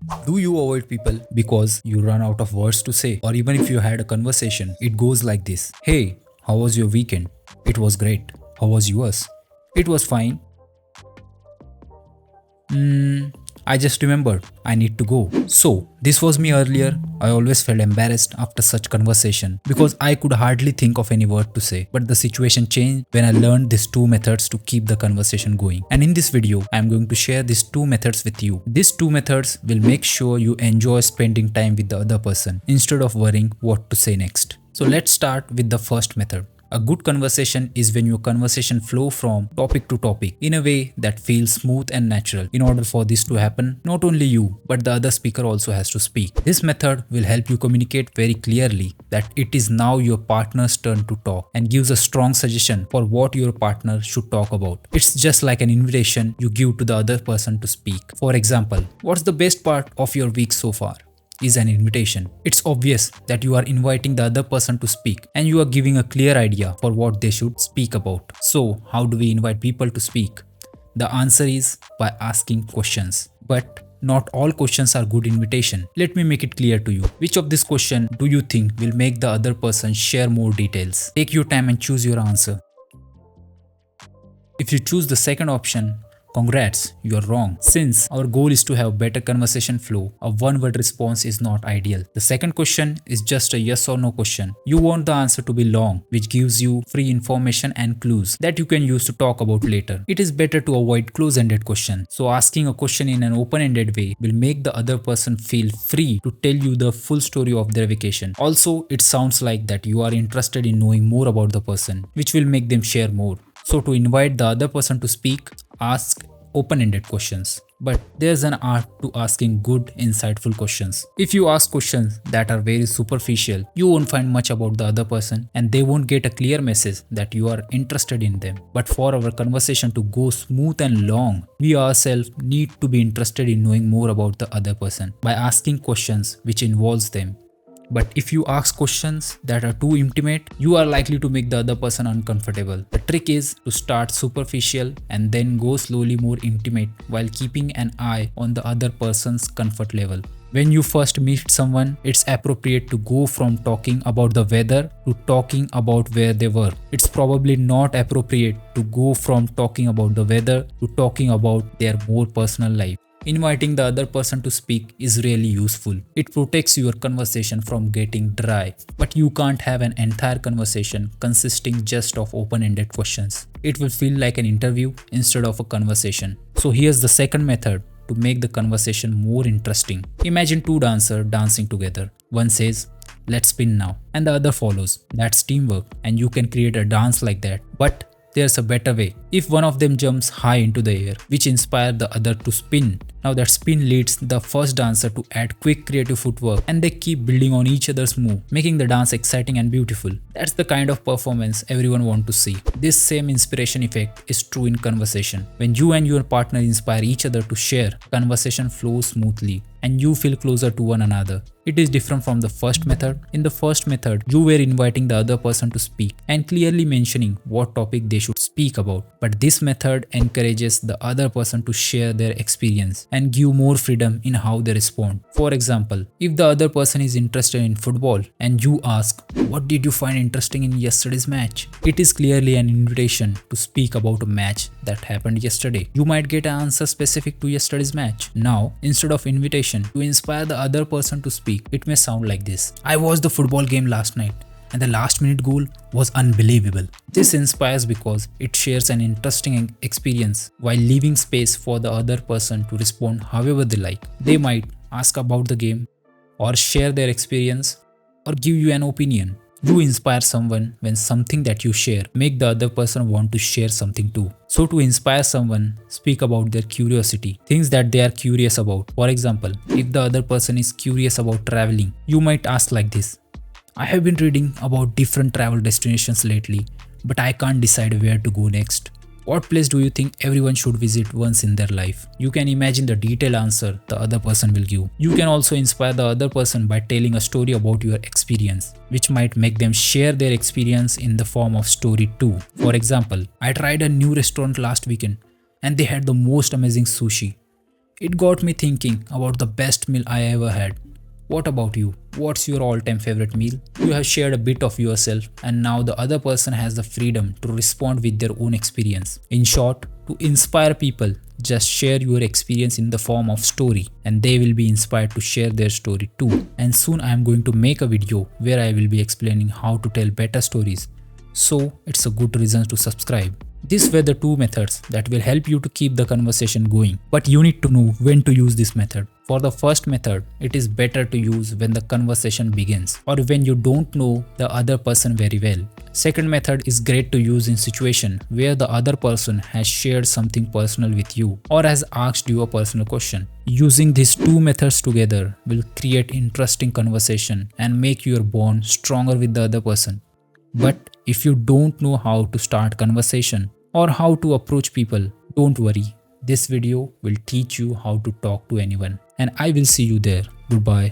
Do you avoid people because you run out of words to say? Or even if you had a conversation, it goes like this: Hey, how was your weekend? It was great. How was yours? It was fine. I just remembered I need to go. So, this was me earlier. I always felt embarrassed after such conversation because I could hardly think of any word to say. But the situation changed when I learned these two methods to keep the conversation going. And in this video, I am going to share these two methods with you. These two methods will make sure you enjoy spending time with the other person instead of worrying what to say next. So let's start with the first method. A good conversation is when your conversation flow from topic to topic in a way that feels smooth and natural. In order for this to happen, not only you, but the other speaker also has to speak. This method will help you communicate very clearly that it is now your partner's turn to talk and gives a strong suggestion for what your partner should talk about. It's just like an invitation you give to the other person to speak. For example, what's the best part of your week so far? Is an invitation. It's obvious that you are inviting the other person to speak and you are giving a clear idea for what they should speak about. So, how do we invite people to speak? The answer is by asking questions. But not all questions are good invitation. Let me make it clear to you. Which of this question do you think will make the other person share more details? Take your time and choose your answer. If you choose the second option, congrats, you are wrong. Since our goal is to have better conversation flow, a one-word response is not ideal. The second question is just a yes or no question. You want the answer to be long, which gives you free information and clues that you can use to talk about later. It is better to avoid close-ended questions. So asking a question in an open-ended way will make the other person feel free to tell you the full story of their vacation. Also, it sounds like that you are interested in knowing more about the person, which will make them share more. So to invite the other person to speak, ask open-ended questions. But there's an art to asking good, insightful questions. If you ask questions that are very superficial, you won't find much about the other person and they won't get a clear message that you are interested in them. But for our conversation to go smooth and long, we ourselves need to be interested in knowing more about the other person by asking questions which involves them. But if you ask questions that are too intimate, you are likely to make the other person uncomfortable. The trick is to start superficial and then go slowly more intimate while keeping an eye on the other person's comfort level. When you first meet someone, it's appropriate to go from talking about the weather to talking about where they were. It's probably not appropriate to go from talking about the weather to talking about their more personal life. Inviting the other person to speak is really useful. It protects your conversation from getting dry. But you can't have an entire conversation consisting just of open-ended questions. It will feel like an interview instead of a conversation. So here's the second method to make the conversation more interesting. Imagine two dancers dancing together. One says, "Let's spin now," and the other follows. That's teamwork, and you can create a dance like that. But there's a better way. If one of them jumps high into the air, which inspires the other to spin, now that spin leads the first dancer to add quick creative footwork and they keep building on each other's move, making the dance exciting and beautiful. That's the kind of performance everyone wants to see. This same inspiration effect is true in conversation. When you and your partner inspire each other to share, conversation flows smoothly and you feel closer to one another. It is different from the first method. In the first method, you were inviting the other person to speak and clearly mentioning what topic they should speak about. But this method encourages the other person to share their experience and give more freedom in how they respond. For example, if the other person is interested in football and you ask, "What did you find interesting in yesterday's match?" It is clearly an invitation to speak about a match that happened yesterday. You might get an answer specific to yesterday's match. Now, instead of invitation to inspire the other person to speak, it may sound like this: "I watched the football game last night and the last minute goal was unbelievable." This inspires because it shares an interesting experience while leaving space for the other person to respond however they like. They might ask about the game or share their experience or give you an opinion. You inspire someone when something that you share make the other person want to share something too. So to inspire someone, speak about their curiosity, things that they are curious about. For example, if the other person is curious about traveling, you might ask like this: "I have been reading about different travel destinations lately, but I can't decide where to go next. What place do you think everyone should visit once in their life?" You can imagine the detailed answer the other person will give. You can also inspire the other person by telling a story about your experience, which might make them share their experience in the form of story too. For example, "I tried a new restaurant last weekend and they had the most amazing sushi. It got me thinking about the best meal I ever had. What about you? What's your all time favorite meal? You have shared a bit of yourself, and now the other person has the freedom to respond with their own experience. In short, to inspire people, just share your experience in the form of story, and they will be inspired to share their story too. And soon I am going to make a video where I will be explaining how to tell better stories. So it's a good reason to subscribe. These were the two methods that will help you to keep the conversation going, but you need to know when to use this method. For the first method, it is better to use when the conversation begins or when you don't know the other person very well. Second method is great to use in situation where the other person has shared something personal with you or has asked you a personal question. Using these two methods together will create interesting conversation and make your bond stronger with the other person. But if you don't know how to start conversation or how to approach people, don't worry. This video will teach you how to talk to anyone, and I will see you there. Goodbye.